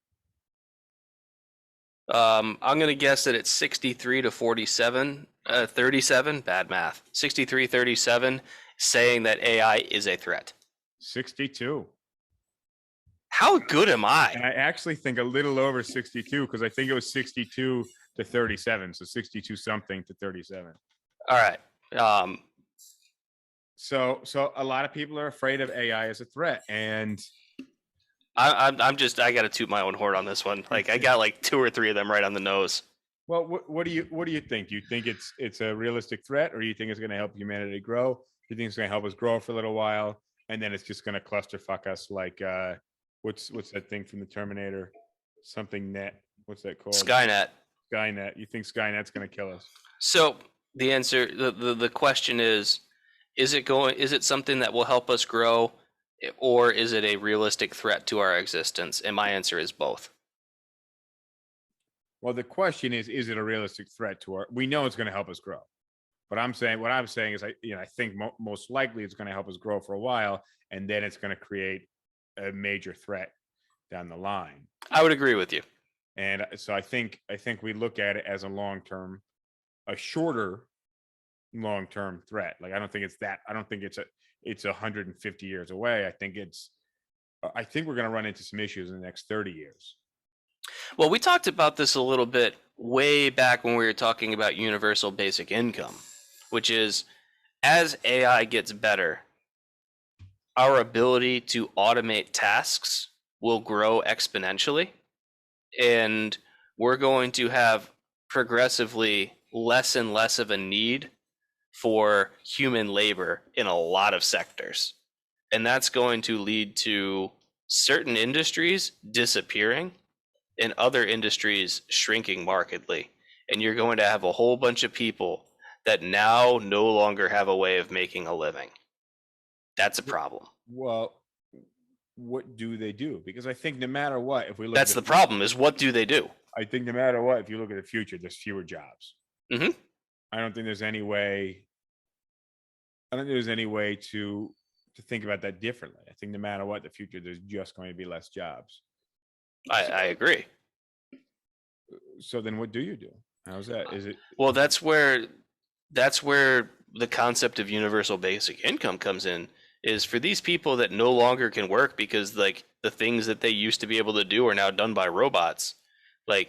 I'm going to guess that it's 63 to 47, 37, bad math, 63-37, saying that AI is a threat. 62. How good am I? And I actually think a little over 62, because I think it was 62 to 37. So 62 something to 37. All right. So a lot of people are afraid of AI as a threat, and I got to toot my own horn on this one. Like, I got like 2 or 3 of them right on the nose. Well, what do you think? Do you think it's a realistic threat, or do you think it's going to help humanity grow? Do you think it's going to help us grow for a little while, and then it's just going to clusterfuck us like what's that thing from the Terminator? Something net. What's that called? Skynet. Skynet. You think Skynet's going to kill us? So the answer, the question is it something that will help us grow, or is it a realistic threat to our existence? And my answer is both. Well, the question is it a realistic threat to our? We know it's going to help us grow, but what I'm saying is, I think most likely it's going to help us grow for a while, and then it's going to create a major threat down the line. I would agree with you. And so I think we look at it as a shorter long-term threat. Like I don't think it's 150 years away. I think we're going to run into some issues in the next 30 years. Well, we talked about this a little bit way back when we were talking about universal basic income, which is as AI gets better, our ability to automate tasks will grow exponentially, and we're going to have progressively less and less of a need for human labor in a lot of sectors. And that's going to lead to certain industries disappearing and other industries shrinking markedly. And you're going to have a whole bunch of people that now no longer have a way of making a living. That's a problem. Well, what do they do? Because I think no matter what, if we look That's the problem, is what do they do? I think no matter what, if you look at the future, there's fewer jobs. Mm-hmm. I don't think there's any way to think about that differently. I think no matter what, the future, there's just going to be less jobs. I agree. So then what do you do? How's that? Is it? Well, that's where the concept of universal basic income comes in, is for these people that no longer can work because like the things that they used to be able to do are now done by robots. Like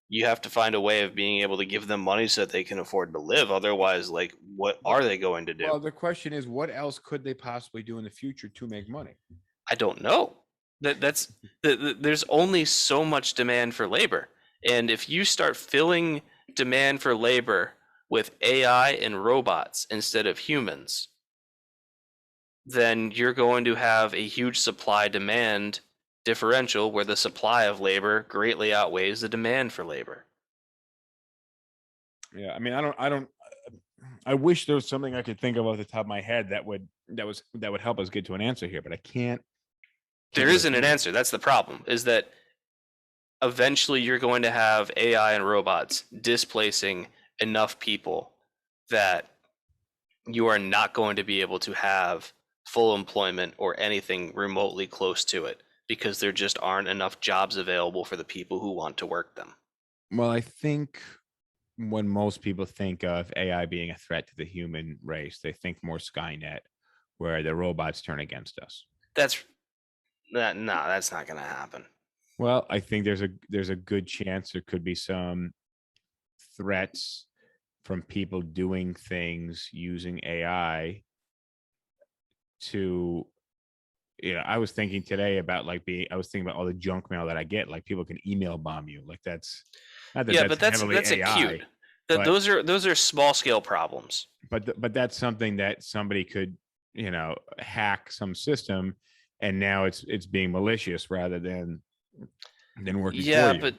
you have to find a way of being able to give them money so that they can afford to live. Otherwise, like what are they going to do? Well, the question is, what else could they possibly do in the future to make money? I don't know. There's only so much demand for labor. And if you start filling demand for labor with AI and robots instead of humans, then you're going to have a huge supply-demand differential where the supply of labor greatly outweighs the demand for labor. Yeah, I mean, I wish there was something I could think of off the top of my head that would help us get to an answer here, but I can't. There isn't an answer. That's the problem, is that eventually you're going to have AI and robots displacing enough people that you are not going to be able to have full employment or anything remotely close to it, because there just aren't enough jobs available for the people who want to work them. Well, I think when most people think of AI being a threat to the human race, they think more Skynet, where the robots turn against us. That's not going to happen. Well, I think there's a good chance there could be some threats from people doing things using AI to, I was thinking today about I was thinking about all the junk mail that I get. Like people can email bomb you. Like that's not that. Yeah, that's but that's AI, acute. Those are small scale problems. But that's something that somebody could, hack some system, and now it's being malicious rather than working for you. Yeah, but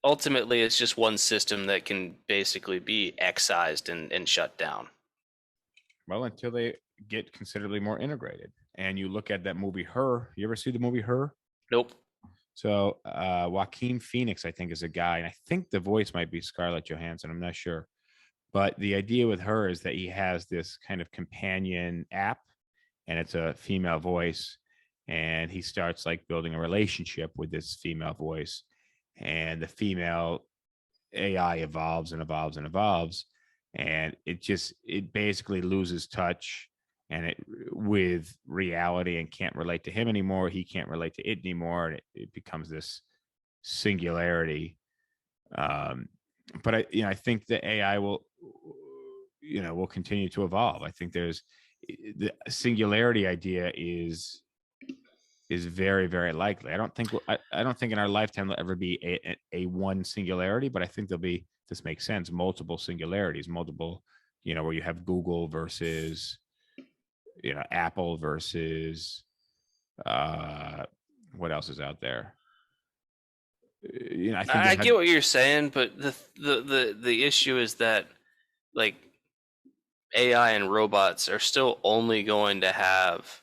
ultimately it's just one system that can basically be excised and shut down. Well, until they get considerably more integrated. And you look at that movie Her. You ever see the movie Her? Nope. So Joaquin Phoenix, I think, is a guy, and I think the voice might be Scarlett Johansson. I'm not sure. But the idea with Her is that he has this kind of companion app, and it's a female voice, and he starts like building a relationship with this female voice, and the female AI evolves and evolves and evolves, and it basically loses touch with reality and can't relate to him anymore. He can't relate to it anymore, and it becomes this singularity. But I think the AI will continue to evolve. I think there's the singularity idea is very, very likely. I don't think in our lifetime there'll ever be a one singularity, but I think there'll be, this makes sense, multiple singularities, multiple, where you have Google versus, Apple versus what else is out there? I get what you're saying, but the issue is that like AI and robots are still only going to have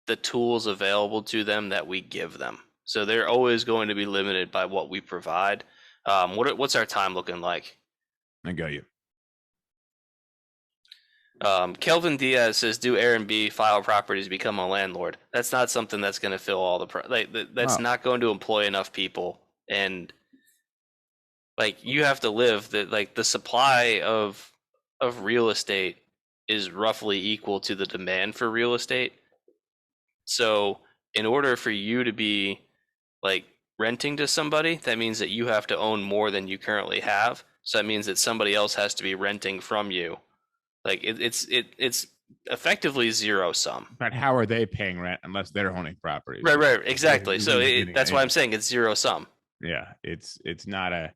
the tools available to them that we give them. So they're always going to be limited by what we provide. What's our time looking like? I got you. Kelvin Diaz says, "Do Airbnb file properties become a landlord?" That's not something that's going to fill all the that's Oh. not going to employ enough people, and like you have to live. That like the supply of real estate is roughly equal to the demand for real estate. So in order for you to be like renting to somebody, that means that you have to own more than you currently have. So that means that somebody else has to be renting from you. Like it's effectively zero sum. But how are they paying rent unless they're owning properties? Right, exactly. So Getting- that's why I'm saying it's zero sum. Yeah, it's not a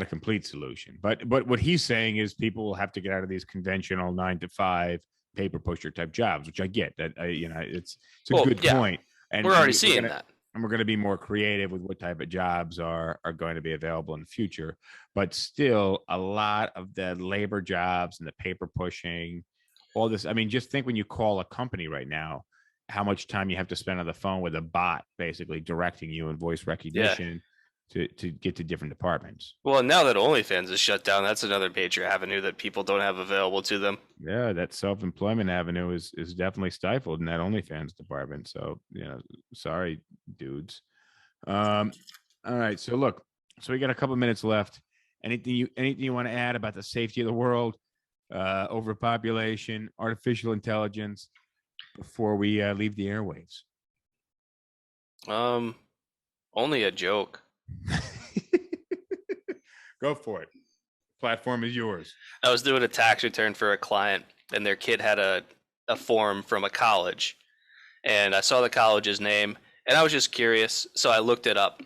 complete solution. But what he's saying is people will have to get out of these conventional 9-to-5 paper pusher type jobs, which I get. That it's a Well, good yeah. point. And We're already seeing that. And we're going to be more creative with what type of jobs are going to be available in the future. But still, a lot of the labor jobs and the paper pushing, all this. I mean, just think when you call a company right now, how much time you have to spend on the phone with a bot basically directing you in voice recognition to get to different departments. Well, now that OnlyFans is shut down, that's another major avenue that people don't have available to them. Yeah, that self-employment avenue is definitely stifled in that OnlyFans department. So, sorry, dudes. All right. So look, we got a couple minutes left. Anything you want to add about the safety of the world, overpopulation, artificial intelligence before we leave the airwaves? Only a joke. Go for it. Platform is yours. I was doing a tax return for a client, and their kid had a form from a college, and I saw the college's name, and I was just curious, so I looked it up.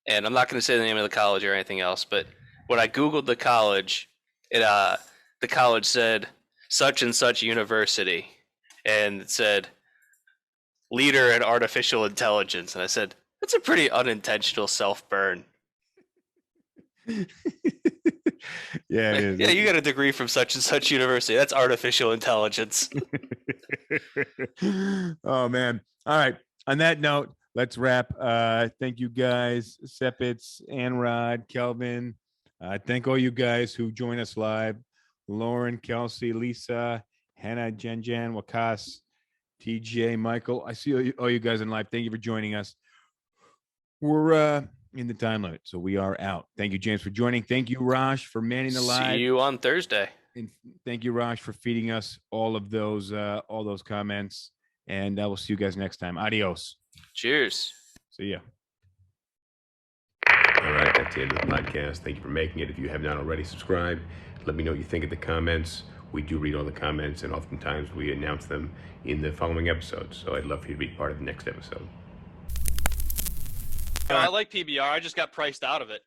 And I'm not going to say the name of the college or anything else, but when I Googled the college, the college said such and such university, and it said leader in artificial intelligence, and I said that's a pretty unintentional self-burn. Yeah, Like, it is. yeah, you got a degree from such and such university. That's artificial intelligence. Oh man. All right. On that note, let's wrap. Thank you guys, Sepitz, Anrod, Kelvin. Thank all you guys who join us live. Lauren, Kelsey, Lisa, Hannah, Jen, Wakas, TJ, Michael. I see all you guys in live. Thank you for joining us. We're in the time limit, so we are out. Thank you, James, for joining. Thank you, Raj, for manning the live. See you on Thursday. And thank you, Raj, for feeding us all those comments. And I will see you guys next time. Adios. Cheers. See ya. All right, that's the end of the podcast. Thank you for making it. If you have not already subscribed, let me know what you think in the comments. We do read all the comments, and oftentimes we announce them in the following episodes. So I'd love for you to be part of the next episode. I like PBR. I just got priced out of it.